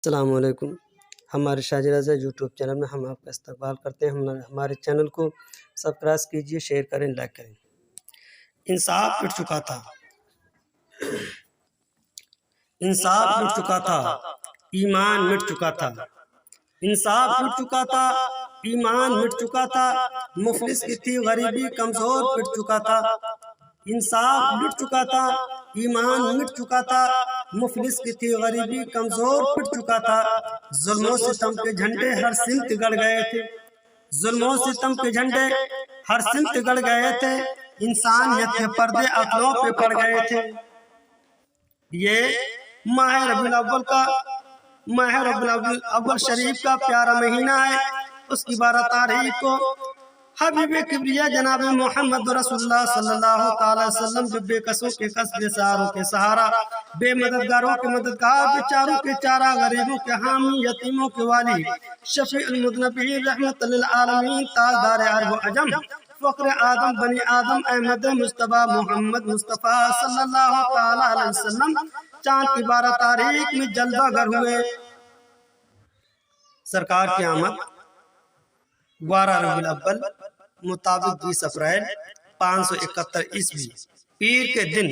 السلام علیکم۔ ہمارے شاجر رضا یوٹیوب چینل میں ہم آپ کا استقبال کرتے ہیں۔ ہمارے چینل کو سبسکرائب کیجیے، شیئر کریں، لائک کریں۔ انصاف مٹ چکا تھا، انصاف مٹ چکا تھا، ایمان مٹ چکا تھا۔ انصاف مٹ چکا تھا، ایمان مٹ چکا تھا، مفلس کی تھی غریبی کمزور مٹ چکا تھا۔ انصاف مٹ چکا تھا، ایمان مٹ چکا تھا، مفلس کی تھی غریبی کمزور پٹ چکا تھا۔ ظلم و ستم کے جھنڈے ہر سمت گڑ گئے تھے، ظلم و ستم کے جھنڈے ہر سمت گڑ گئے تھے، انسانیت کے پردے عقلوں پہ پڑ گئے تھے۔ یہ ماہ ربیع الاول شریف کا پیارا مہینہ ہے۔ اس کی 12 تاریخ کو حبیب کبریا جناب محمد رسول اللہ صلی اللہ تعالی وسلم جو بے کسوں کے کس، بے سہاروں کے سہارا، بے مددگاروں کے مددگار، بیچاروں کے چارہ، غریبوں کے حامی، یتیموں کے والی، شفیع المذنبین، رحمت للعالمین، تاجدار عرب و عجم، فخر آدم بنی آدم، احمد مصطفیٰ محمد مصطفیٰ صلی اللہ تعالی علیہ وسلم چاند کی 12 تاریخ میں جلوہ گر ہوئے۔ سرکار کی آمد 12 ربیع الاول مطابق 20 اپریل 571 عیسوی پیر کے دن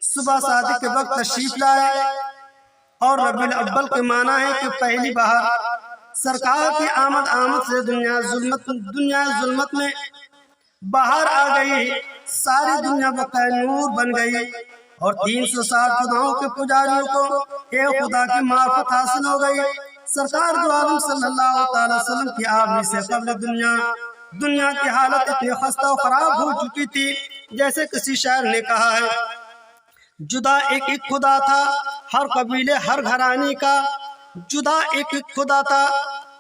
صبح صادق کے وقت تشریف لائے، اور ربیع الاول کے معنی ہے کہ پہلی بہار۔ سرکار کی آمد سے دنیا ظلمت میں باہر آ گئی، ساری دنیا بقائے نور بن گئی، اور 360 خداؤں کے پجاریوں کو ایک خدا کی معرفت حاصل ہو گئی۔ سرکار دو عالم صلی اللہ تعالی وسلم کی آمد سے قبل دنیا کی حالت اتنی خستہ و خراب ہو چکی تھی، جیسے کسی شاعر نے کہا ہے، جدا ایک ایک خدا تھا ہر قبیلے ہر گھرانے کا، جدا ایک ایک خدا تھا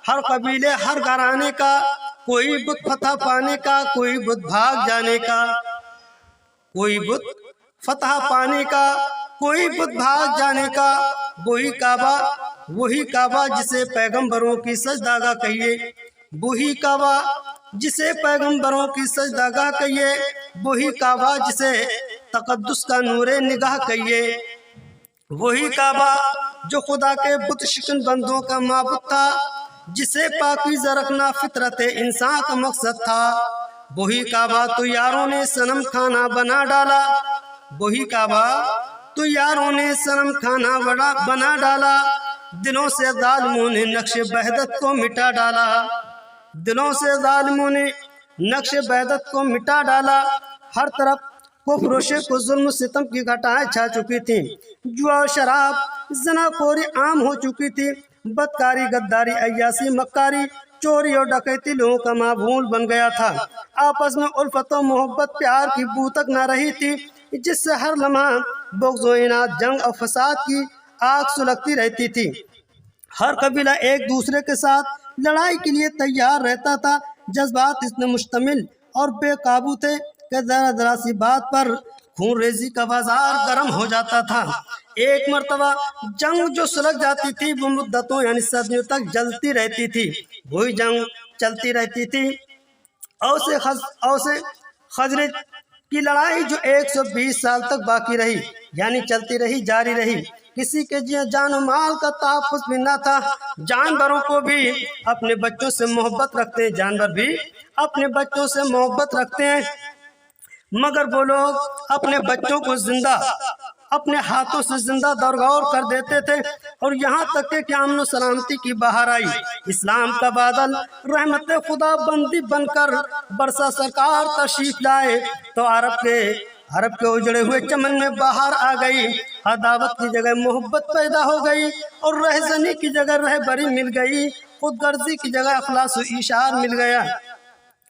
ہر قبیلے ہر گھرانے کا، کوئی بت فتح پانے کا، کوئی بت بھاگ جانے کا، کوئی بت فتح پانے کا، کوئی بت بھاگ جانے کا، وہی کعبہ جسے پیغمبروں کی سجدہ کہیے، وہی کعبہ جسے پیغمبروں کی سجدہ گاہ کہیے، وہی کعبہ جسے تقدس کا نور نگاہ کہیے، وہی کعبہ جو خدا کے بت شکن بندوں کا معبود تھا، جسے پاکیزہ رکھنا فطرت انسان کا مقصد تھا۔ وہی کعبہ تو یاروں نے صنم خانہ بنا ڈالا، وہی کعبہ تو یاروں نے صنم خانہ بنا ڈالا، دلوں سے ظالموں نے نقش وحدت کو مٹا ڈالا، دلوں سے ظالموں نے نقش وحدت کو مٹا ڈالا۔ ہر طرف کفر و شرک و ظلم و ستم کی گھٹائیں چھا چکی تھیں، جوا و شراب زنا خوری عام ہو چکی تھی، بدکاری غداری عیاسی مکاری چوری اور ڈکیتی لوگوں کا معمول بن گیا تھا، آپس میں الفت و محبت پیار کی بو تک نہ رہی تھی، جس سے ہر لمحہ بغض و اناد جنگ اور فساد کی آگ سلگتی رہتی تھی۔ ہر قبیلہ ایک دوسرے کے ساتھ لڑائی کے لیے تیار رہتا تھا، جذبات اتنے مشتمل اور بے قابو تھے کہ ذرا سی بات پر خون ریزی کا بازار گرم ہو جاتا تھا۔ ایک مرتبہ جنگ جو سلگ جاتی تھی وہ مدتوں یعنی صدیوں تک جلتی رہتی تھی، وہی جنگ چلتی رہتی تھی۔ اوس خزرج کی لڑائی جو 120 سال تک باقی رہی، یعنی چلتی رہی، جاری رہی، کسی کے جان و مال کا تحفظ بھی نہ تھا۔ جانوروں کو بھی اپنے بچوں سے محبت رکھتے ہیں، جانور بھی اپنے بچوں سے محبت رکھتے ہیں، مگر وہ لوگ اپنے بچوں کو زندہ اپنے ہاتھوں سے زندہ درگور کر دیتے تھے، اور یہاں تک کہ امن و سلامتی کی بہار آئی، اسلام کا بادل رحمت خدا بندی بن کر برسا، سرکار تشریف لائے تو عرب کے اجڑے ہوئے چمن میں بہار آ گئی، عداوت کی جگہ محبت پیدا ہو گئی، اور رہزنی کی جگہ رہبری مل گئی، خود غرضی کی جگہ اخلاص و اشار مل گیا،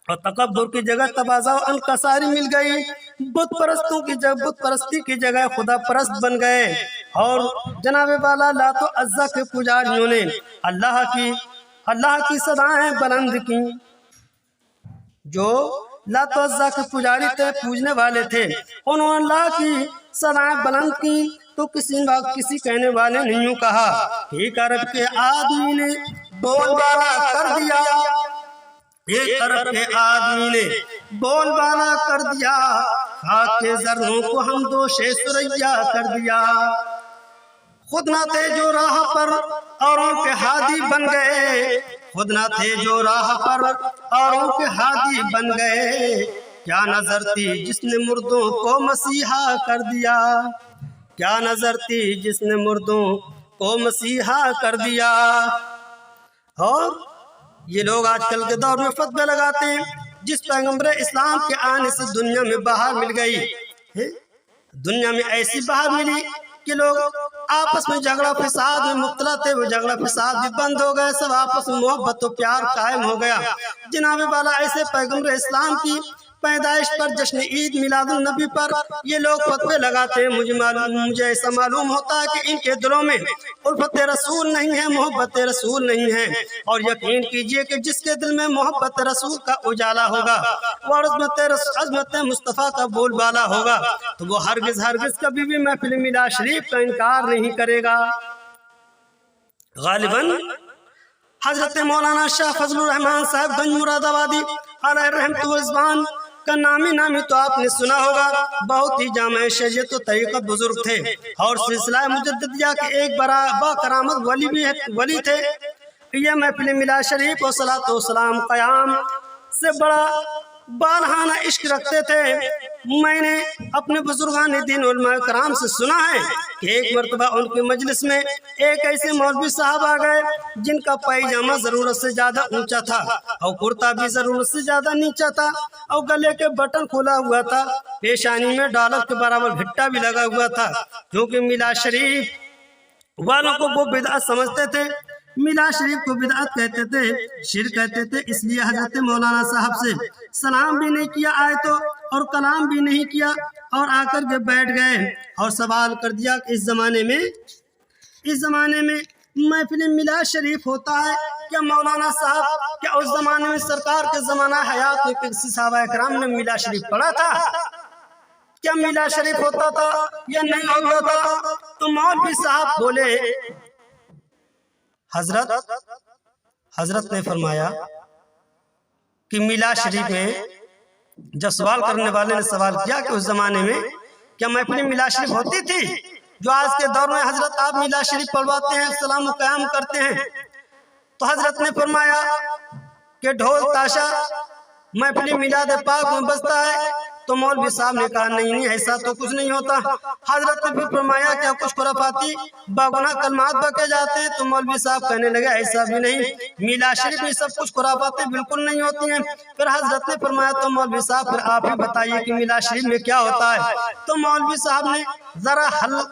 اور تکبر کی جگہ تواضع و انکساری مل گئی، بت پرستی کی جگہ خدا پرست بن گئے، اور جناب والا لات و عزا کے پجاریوں نے اللہ کی صدائیں بلند کی۔ جو لات و عزا کے پجاری تھے، پوجنے والے تھے، انہوں نے اللہ کی صدائیں بلند کی تو کسی کہنے والے نے یوں کہا، ایک عرب کے آدمی نے بول بالا کر دیا، ایک طرف کے آدمی نے بول بالا کر دیا، خاک کے ذروں کو ہم دوش سریا کر دیا، خود نہ تھے جو راہ پر اوروں کے ہادی بن گئے، خود نہ تھے جو راہ پر اوروں کے ہادی بن گئے، کیا نظر تھی جس نے مردوں کو مسیحا کر دیا، کیا نظر تھی جس نے مردوں کو مسیحا کر دیا۔ اور یہ لوگ آج کل کے دور میں فتوے لگاتے ہیں جس پیغمبر اسلام کے آنے سے دنیا میں بہار مل گئی، دنیا میں ایسی بہار ملی کہ لوگ آپس میں جھگڑا فساد میں مبتلا تھے، وہ جھگڑا فساد بھی بند ہو گئے، سب آپس میں محبت و پیار قائم ہو گیا۔ جناب والا ایسے پیغمبر اسلام کی پیدائش پر، جشن عید میلاد النبی پر یہ لوگ فتوے لگاتے ہیں۔ مجھے ایسا معلوم ہوتا ہے کہ ان کے دلوں میں الفت رسول نہیں ہے، محبت رسول نہیں ہے، اور یقین کیجئے کہ جس کے دل میں محبت رسول کا اجالا ہوگا اور عظمت مصطفیٰ کا بول بالا ہوگا تو وہ ہرگز کبھی بھی محفل میلاد شریف کا انکار نہیں کرے گا۔ غالباً حضرت مولانا شاہ فضل الرحمان صاحب گنج مراد آبادی علیہ رحمت و رضوان کا نامی تو آپ نے سنا ہوگا، بہت ہی جامع شریعت و طریقت بزرگ تھے اور سلسلہ مجددیہ کے ایک با کرامت ولی تھے۔ یہ محفل میلاد شریف و صلاۃ و سلام قیام سے بڑا بالہانہ عشق رکھتے تھے۔ میں نے اپنے بزرگان دین علماء کرام سے سنا ہے کہ ایک مرتبہ ان کی مجلس میں ایک ایسے مولوی صاحب آ گئے جن کا پائجامہ ضرورت سے زیادہ اونچا تھا اور کرتا بھی ضرورت سے زیادہ نیچا تھا اور گلے کے بٹن کھلا ہوا تھا، پیشانی میں ڈالر کے برابر گھٹا بھی لگا ہوا تھا، کیونکہ میلاد شریف والوں کو وہ بدعت سمجھتے تھے، میلاد شریف کو بدعت کہتے تھے، شرک کہتے تھے۔ اس لیے حضرت مولانا صاحب سے سلام بھی نہیں کیا آئے تو، اور کلام بھی نہیں کیا، اور آ کر کے بیٹھ گئے اور سوال کر دیا کہ اس زمانے میں محفل میلاد شریف ہوتا ہے کیا؟ مولانا صاحب کیا اس زمانے میں سرکار کے زمانہ حیات میں کسی صحابہ کرام نے میلاد شریف پڑھا تھا؟ کیا میلاد شریف ہوتا تھا یا نہیں ہوتا تھا؟ تو مولوی صاحب بولے، حضرت نے فرمایا کہ میلاد شریف میں جب سوال کرنے والے نے سوال کیا کہ اس زمانے میں کیا محفل میلاد شریف ہوتی تھی جو آج کے دور میں حضرت آپ میلاد شریف پڑھواتے ہیں، سلام و قیام کرتے ہیں؟ تو حضرت نے فرمایا کہ ڈھول تاشا محفل میلاد پاک میں بجتا ہے۔ تو مولوی صاحب نے کہا نہیں ایسا تو کچھ نہیں ہوتا۔ حضرت نے بھی فرمایا کیا کچھ خرافاتی باگناہ کلمات بکے جاتے ہیں؟ تو مولوی صاحب کہنے لگے ایسا بھی نہیں، میلاد شریف میں سب کچھ خرافاتیں بالکل نہیں ہوتی ہیں۔ پھر حضرت نے فرمایا تو مولوی صاحب پھر آپ ہی بتائیے کہ میلاد شریف میں کیا ہوتا ہے؟ تو مولوی صاحب نے ذرا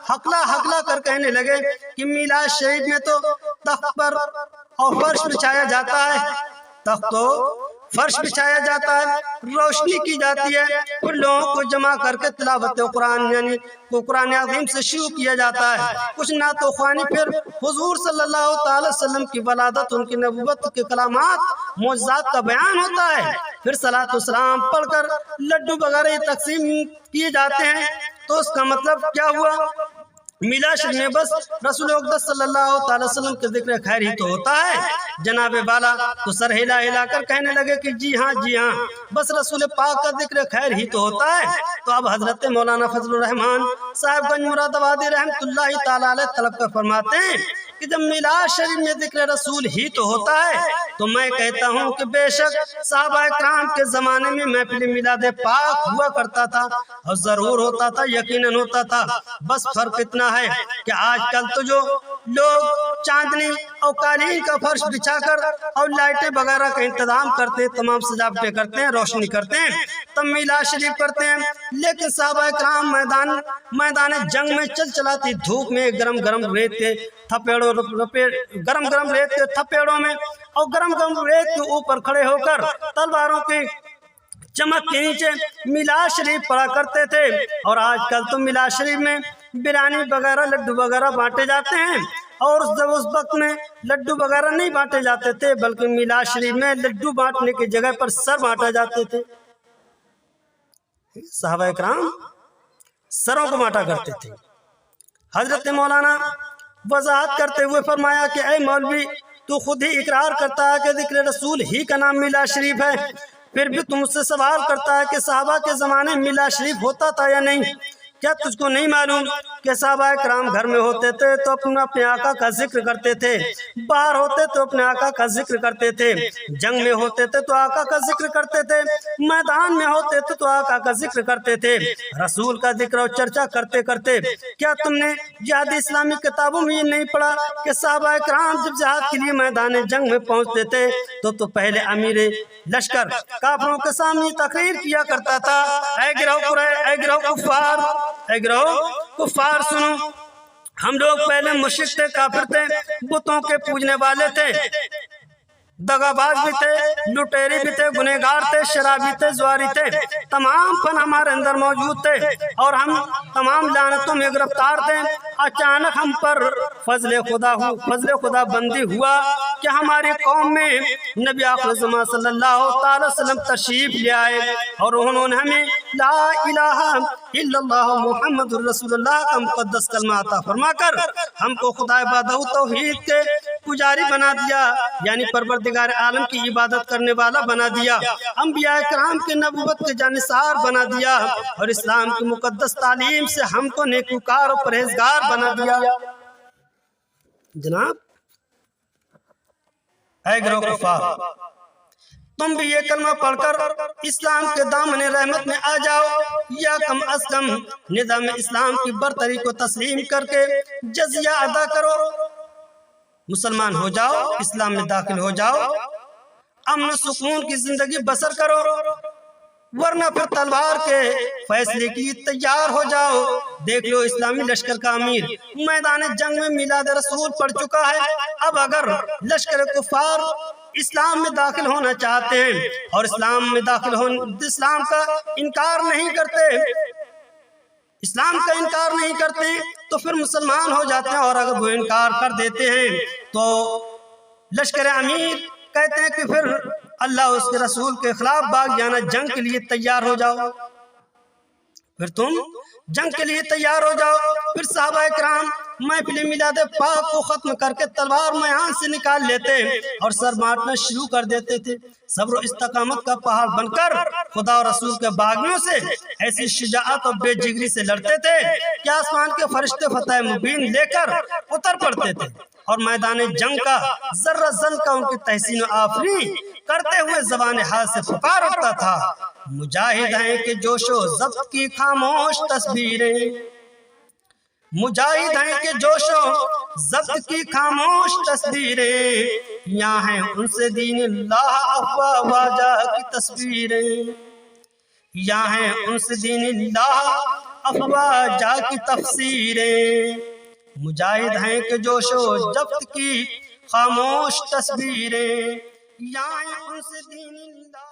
ہکلا کر کہنے لگے کہ میلاد شریف میں تو تخت پر اور فرش بچھایا جاتا ہے، تخت و فرش بچھایا جاتا ہے، روشنی کی جاتی ہے، پھر لوگوں کو جمع کر کے تلاوت قرآن یعنی قرآن عظیم سے شروع کیا جاتا ہے، کچھ نعت و خوانی، پھر حضور صلی اللہ تعالی وسلم کی ولادت، ان کی نبوت کے کلامات معجزات کا بیان ہوتا ہے، پھر صلاۃ و سلام پڑھ کر لڈو وغیرہ تقسیم کیے جاتے ہیں۔ تو اس کا مطلب کیا ہوا؟ میلاد شریف میں بس رسول اقدس صلی اللہ تعالی وسلم کے ذکر خیر ہی تو ہوتا ہے۔ جناب بالا تو سر ہلا کر کہنے لگے کہ جی ہاں بس رسول پاک کا ذکر خیر ہی تو ہوتا ہے۔ تو اب حضرت مولانا فضل الرحمان صاحب گنج مراد آبادی رحمت اللہ تعالی علیہ طلب کر فرماتے ہیں کہ جب میلاد شریف میں ذکر رسول ہی تو ہوتا ہے تو میں کہتا ہوں کہ بے شک صحابہ کرام کے زمانے میں محفل میلاد پاک ہوا کرتا تھا، اور ضرور ہوتا تھا، یقیناً ہوتا تھا۔ بس فرق اتنا ہے کہ آج کل تو جو لوگ چاندنی اور قالین کا فرش بچھا کر اور لائٹیں وغیرہ کا انتظام کرتے ہیں، تمام سجاوٹیں کرتے ہیں، روشنی کرتے ہیں، تب میلاد شریف کرتے ہیں، لیکن صحابہ کرام میدان جنگ میں چلاتی دھوپ میں گرم ریت کے تھپیڑوں میں اور گرم ریت کے اوپر کھڑے ہو کر تلواروں کی چمک کے نیچے میلاد شریف پڑھا کرتے تھے۔ اور آج کل تو میلاد شریف میں بریانی وغیرہ لڈو وغیرہ بانٹے جاتے ہیں، اور اس وقت میں لڈو وغیرہ نہیں بانٹے جاتے تھے، بلکہ میلاد شریف میں لڈو بانٹنے کی جگہ پر سر بانٹا جاتے تھے۔ صحابہ کرام سروں کو بانٹا کرتے تھے۔ حضرت مولانا وضاحت کرتے ہوئے فرمایا کہ اے مولوی، تو خود ہی اقرار کرتا ہے کہ ذکر رسول ہی کا نام میلاد شریف ہے، پھر بھی تم سے سوال کرتا ہے کہ صحابہ کے زمانے میں میلاد شریف ہوتا تھا یا نہیں؟ کیا تجھ کو نہیں معلوم کہ صحابہ کرام گھر میں ہوتے تھے تو اپنے آقا کا ذکر کرتے تھے، باہر ہوتے تو اپنے آقا کا ذکر کرتے تھے، جنگ میں ہوتے تھے تو آقا کا ذکر کرتے تھے، میدان میں ہوتے تھے تو آقا کا ذکر کرتے تھے، رسول کا ذکر اور چرچا کرتے کرتے۔ کیا تم نے جہاد اسلامی کتابوں میں یہ نہیں پڑھا کہ صحابہ کرام جب جہاد کے لیے میدان جنگ میں پہنچتے تھے تو پہلے امیر لشکر کافروں کے سامنے تقریر کیا کرتا تھا، اے گروہ کفار، اے گروہ کفار سنو، ہم لوگ پہلے مشرک تھے، کافر تھے، بتوں کے پوجنے والے تھے، دغاباز بھی تھے، لٹیرے بھی تھے، گنہگار تھے، شرابی تھے، زواری تھے، تمام فن ہمارے اندر موجود تھے اور ہم تمام لعنتوں میں گرفتار تھے۔ اچانک ہم پر فضل خدا بندی ہوا کہ ہماری قوم میں نبی آخر زمان صلی اللہ تعالی وسلم تشریف لے آئے اور انہوں نے ہمیں لا الہ الا اللہ محمد رسول اللہ کا مقدس کلمہ عطا فرما کر ہم کو خدا عبادت و توحید کے پجاری بنا دیا، یعنی پروردگار عالم کی عبادت کرنے والا بنا دیا، انبیاء کرام کے نبوت کے جانثار بنا دیا اور اسلام کی مقدس تعلیم سے ہم کو نیکوکار اور پرہیزگار بنا دیا۔ جناب اے گروہ کفار، تم بھی یہ کلمہ پڑھ کر اسلام کے دامن رحمت میں آ جاؤ، یا کم از کم نظام اسلام کی برتری کو تسلیم کر کے جزیہ ادا کرو، مسلمان ہو جاؤ، اسلام میں داخل ہو جاؤ، امن و سکون کی زندگی بسر کرو، ورنہ پھر تلوار کے فیصلے کے لیے تیار ہو جاؤ۔ دیکھ لو اسلامی لشکر کا امیر میدان جنگ میں میلاد رسول پڑھ چکا ہے، اب اگر لشکر کفار اسلام میں داخل ہونا چاہتے ہیں اور اسلام کا انکار نہیں کرتے تو پھر مسلمان ہو جاتے ہیں، اور اگر وہ انکار کر دیتے ہیں تو لشکر امیر کہتے ہیں کہ پھر اللہ اس کے رسول کے خلاف بھاگ جانا، جنگ کے لیے تیار ہو جاؤ، پھر تم جنگ کے لیے تیار ہو جاؤ۔ پھر صحابہ کرام محفل میلاد پاک کو ختم کر کے تلوار میدان سے نکال لیتے اور سر مارنا شروع کر دیتے تھے، صبر و استقامت کا پہاڑ بن کر خدا اور رسول کے باغیوں سے ایسی شجاعت اور بے جگری سے لڑتے تھے کہ آسمان کے فرشتے فتح مبین لے کر اتر پڑتے تھے اور میدان جنگ کا ذرہ زن کا ان کی تحسین و آفرین کرتے ہوئے زبان حال سے پکار اٹھتا تھا، مجاہد ہیں کہ جوش و ضبط کی خاموش تصویریں، مجاہد ہیں کہ جوش و ضبط کی خاموش تصویریں، یہاں ہیں ان سے دین اللہ افواہ واجہ کی تصویریں، یہاں ہیں ان سے دین اللہ افواہ جا کی تفسیریں، مجاہد ہیں کہ جوش و ضبط کی خاموش تصویریں، یہاں ہیں ان سے دین اللہ